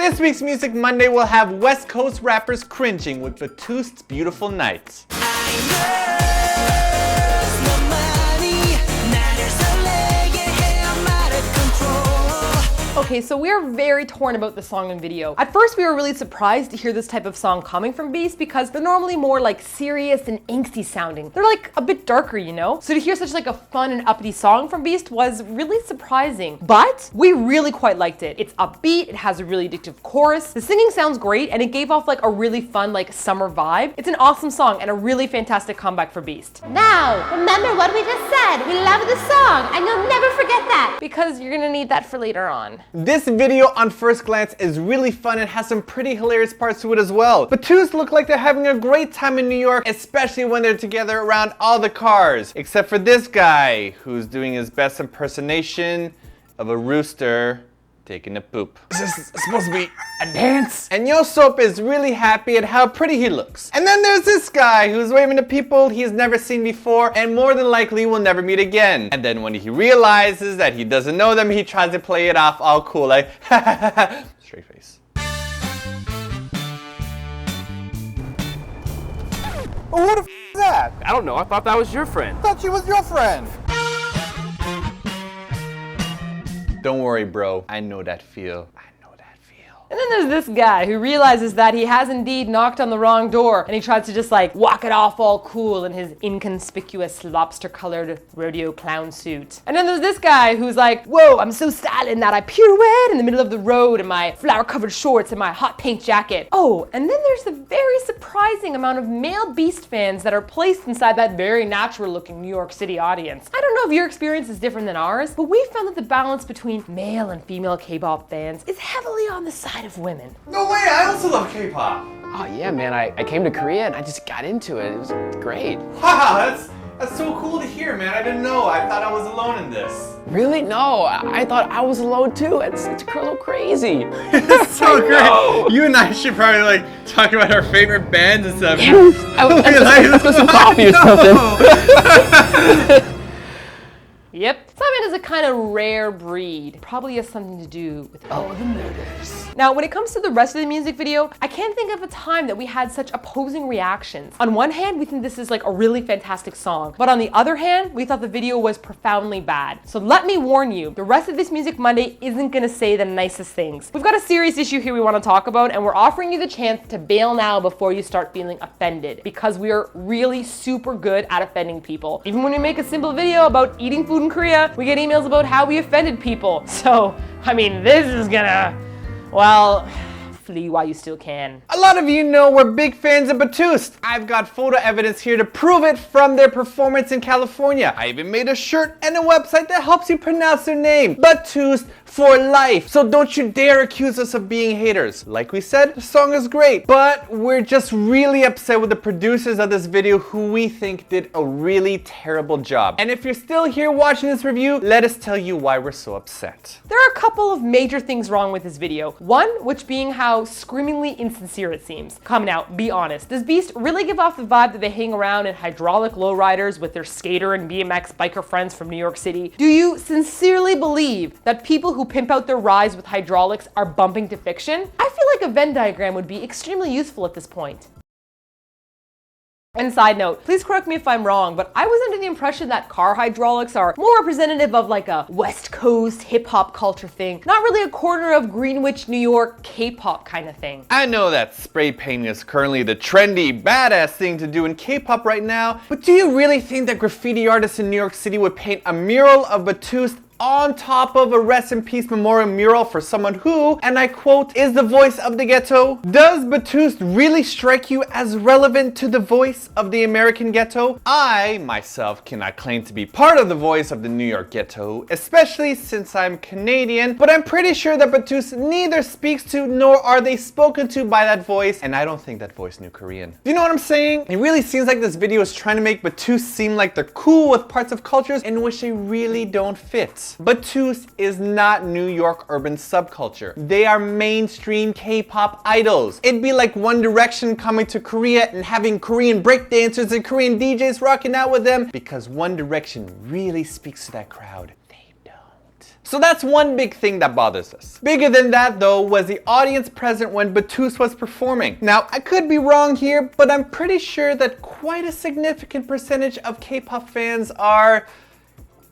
This week's Music Monday will have West Coast rappers cringing with Batoost's Beautiful Night. Okay, so we are very torn about the song and video. At first, we were really surprised to hear this type of song coming from B2ST because they're normally more like serious and angsty sounding. They're like a bit darker, you know? So to hear such like a fun and uppity song from B2ST was really surprising. But we really quite liked it. It's upbeat, it has a really addictive chorus, the singing sounds great, and it gave off like a really fun like summer vibe. It's an awesome song and a really fantastic comeback for B2ST. Now, remember what we just said. We love the song and you'll never forget that. Because you're gonna need that for later on. This video on first glance is really fun and has some pretty hilarious parts to it as well. Batoost's look like they're having a great time in New York, especially when they're together around all the cars. Except for this guy, who's doing his best impersonation of a rooster taking a poop. Is this supposed to be a dance? And Yosop is really happy at how pretty he looks. And then there's this guy who's waving to people he's never seen before and more than likely will never meet again. And then when he realizes that he doesn't know them, he tries to play it off all cool like straight face. Well, who the f is that? I don't know, I thought that was your friend. I thought she was your friend. Don't worry, bro. I know that feel. And then there's this guy who realizes that he has indeed knocked on the wrong door and he tries to just like walk it off all cool in his inconspicuous lobster-colored rodeo clown suit. And then there's this guy who's like, whoa, I'm so styling that I pirouette in the middle of the road in my flower-covered shorts and my hot pink jacket. Oh, and then there's the very surprising amount of male B2ST fans that are placed inside that very natural-looking New York City audience. I don't know if your experience is different than ours, but we found that the balance between male and female K-pop fans is heavily on the side of women. No way, I also love K-pop. Oh yeah, man, I came to Korea and I just got into it. It was great. Wow, that's so cool to hear, man. I didn't know. I thought I was alone in this. Really? No, I thought I was alone too. It's a little crazy. It's so great. You and I should probably like talk about our favorite bands and stuff. Let's get some coffee or something. Yep. Simon is a kind of rare breed. Probably has something to do with all the murders. Now, when it comes to the rest of the music video, I can't think of a time that we had such opposing reactions. On one hand, we think this is like a really fantastic song, but on the other hand, we thought the video was profoundly bad. So let me warn you, the rest of this Music Monday isn't gonna say the nicest things. We've got a serious issue here we wanna talk about, and we're offering you the chance to bail now before you start feeling offended, because we are really super good at offending people. Even when we make a simple video about eating food in Korea, we get emails about how we offended people. So, I mean, this is gonna, well, flee while you still can. A lot of you know we're big fans of B2ST. I've got photo evidence here to prove it from their performance in California. I even made a shirt and a website that helps you pronounce their name. B2ST for life. So don't you dare accuse us of being haters. Like we said, the song is great, but we're just really upset with the producers of this video who we think did a really terrible job. And if you're still here watching this review, let us tell you why we're so upset. There are a couple of major things wrong with this video. One, which being how screamingly insincere it seems. Come now, be honest. Does B2ST really give off the vibe that they hang around in hydraulic lowriders with their skater and BMX biker friends from New York City? Do you sincerely believe that people who pimp out their rides with hydraulics are bumping to fiction? I feel like a Venn diagram would be extremely useful at this point. And side note, please correct me if I'm wrong, but I was under the impression that car hydraulics are more representative of like a West Coast hip-hop culture thing, not really a corner of Greenwich, New York K-pop kind of thing. I know that spray painting is currently the trendy, badass thing to do in K-pop right now, but do you really think that graffiti artists in New York City would paint a mural of B2ST on top of a rest in peace memorial mural for someone who, and I quote, is the voice of the ghetto? Does B2ST really strike you as relevant to the voice of the American ghetto? I, myself, cannot claim to be part of the voice of the New York ghetto, especially since I'm Canadian, but I'm pretty sure that B2ST neither speaks to nor are they spoken to by that voice, and I don't think that voice knew Korean. You know what I'm saying? It really seems like this video is trying to make B2ST seem like they're cool with parts of cultures in which they really don't fit. B2ST is not New York urban subculture. They are mainstream K-pop idols. It'd be like One Direction coming to Korea and having Korean breakdancers and Korean DJs rocking out with them because One Direction really speaks to that crowd. So that's one big thing that bothers us. Bigger than that though was the audience present when B2ST was performing. Now I could be wrong here, but I'm pretty sure that quite a significant percentage of K-pop fans are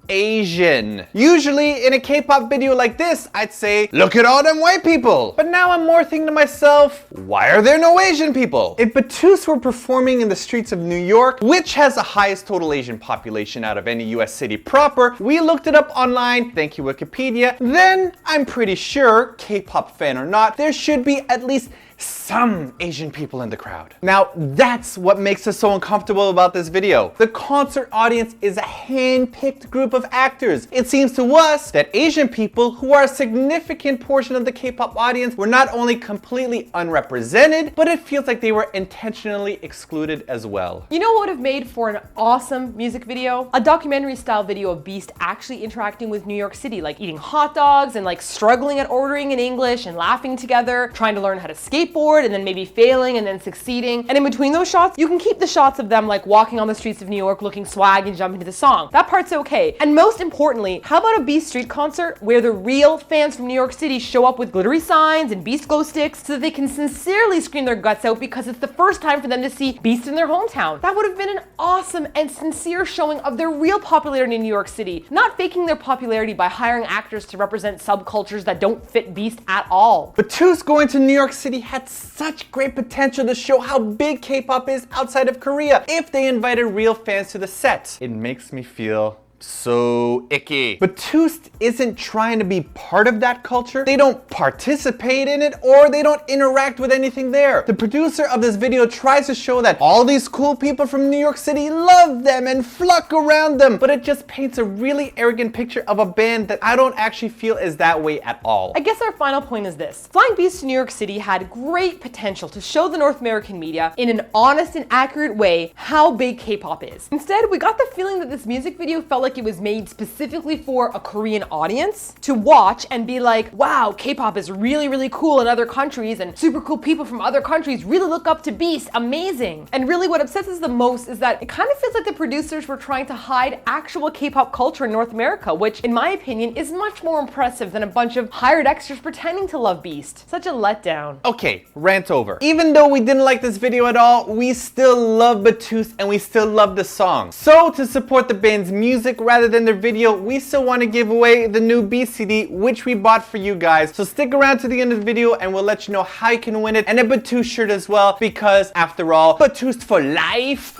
Asian. Usually in a K-pop video like this, I'd say, look at all them white people. But now I'm more thinking to myself, why are there no Asian people? If B2ST were performing in the streets of New York, which has the highest total Asian population out of any US city proper, we looked it up online, thank you Wikipedia, then I'm pretty sure, K-pop fan or not, there should be at least some Asian people in the crowd. Now that's what makes us so uncomfortable about this video. The concert audience is a hand-picked group of actors. It seems to us that Asian people, who are a significant portion of the K-pop audience, were not only completely unrepresented, but it feels like they were intentionally excluded as well. You know what would have made for an awesome music video? A documentary style video of B2ST actually interacting with New York City, like eating hot dogs and like struggling at ordering in English and laughing together, trying to learn how to skateboard and then maybe failing and then succeeding. And in between those shots, you can keep the shots of them like walking on the streets of New York looking swag and jumping to the song. That part's okay. And most importantly, how about a B2ST street concert where the real fans from New York City show up with glittery signs and B2ST glow sticks so that they can sincerely scream their guts out because it's the first time for them to see B2ST in their hometown. That would have been an awesome and sincere showing of their real popularity in New York City, not faking their popularity by hiring actors to represent subcultures that don't fit B2ST at all. B2ST going to New York City had such great potential to show how big K-pop is outside of Korea if they invited real fans to the set. It makes me feel so icky. But B2ST isn't trying to be part of that culture. They don't participate in it or they don't interact with anything there. The producer of this video tries to show that all these cool people from New York City love them and flock around them, but it just paints a really arrogant picture of a band that I don't actually feel is that way at all. I guess our final point is this. Flying B2ST to New York City had great potential to show the North American media in an honest and accurate way how big K-pop is. Instead, we got the feeling that this music video felt like it was made specifically for a Korean audience to watch and be like, wow, K-pop is really, really cool in other countries and super cool people from other countries really look up to B2ST, amazing. And really what upsets us the most is that it kind of feels like the producers were trying to hide actual K-pop culture in North America, which in my opinion is much more impressive than a bunch of hired extras pretending to love B2ST. Such a letdown. Okay, rant over. Even though we didn't like this video at all, we still love B2ST and we still love the song. So to support the band's music rather than their video, we still want to give away the new B CD, which we bought for you guys. So stick around to the end of the video and we'll let you know how you can win it, and a Batoost shirt as well, because after all, Batoost for life.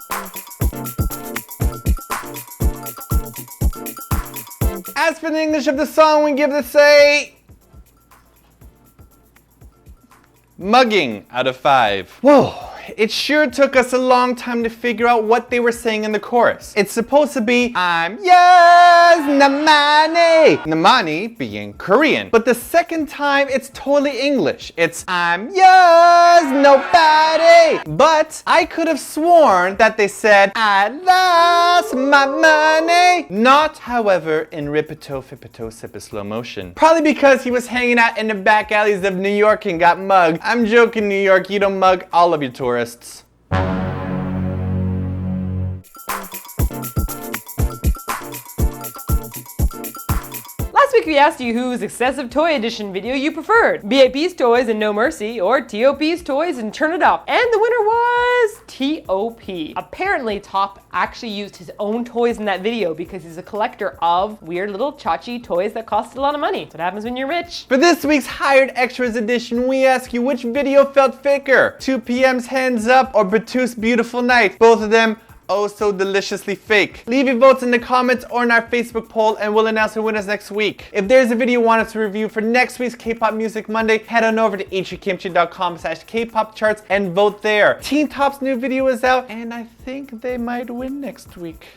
As for the English of the song, we give this a mugging out of 5. Whoa. It sure took us a long time to figure out what they were saying in the chorus. It's supposed to be, I'm yes, namani. Namani being Korean. But the second time, it's totally English. It's, I'm yes, nobody. But I could have sworn that they said, I lost my money. Not, however, in Ripito, Fipito, Sip slow motion. Probably because he was hanging out in the back alleys of New York and got mugged. I'm joking, New York, you don't mug all of your tourists. Last week we asked you whose excessive toy edition video you preferred. BAP's Toys and No Mercy or TOP's Toys and Turn It Up. And the winner was TOP. Apparently Top actually used his own toys in that video because he's a collector of weird little tchotchke toys that cost a lot of money. That's what happens when you're rich. For this week's Hired Extras edition, we ask you which video felt faker. 2 PM's Hands Up or B2ST Beautiful Night. Both of them oh so deliciously fake. Leave your votes in the comments or in our Facebook poll and we'll announce the winners next week. If there's a video you want us to review for next week's Kpop Music Monday, head on over to Eatyourkimchi.com/Kpop charts and vote there. Teen Top's new video is out and I think they might win next week.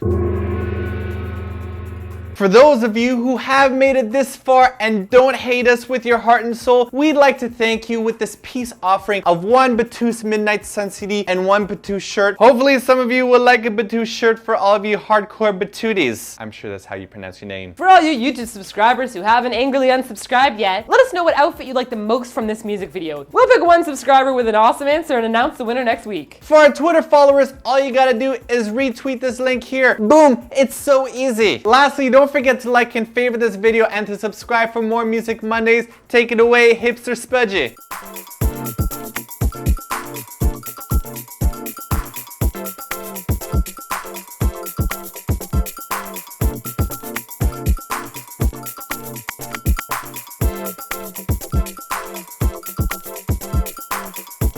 For those of you who have made it this far and don't hate us with your heart and soul, we'd like to thank you with this peace offering of 1 B2ST Midnight Sun CD and 1 B2ST shirt. Hopefully some of you will like a B2ST shirt for all of you hardcore B2Ties. I'm sure that's how you pronounce your name. For all you YouTube subscribers who haven't angrily unsubscribed yet, let us know what outfit you like the most from this music video. We'll pick one subscriber with an awesome answer and announce the winner next week. For our Twitter followers, all you gotta do is retweet this link here. Boom, it's so easy. Lastly, don't Don't forget to like and favorite this video and to subscribe for more Music Mondays. Take it away, Hipster Spudgy.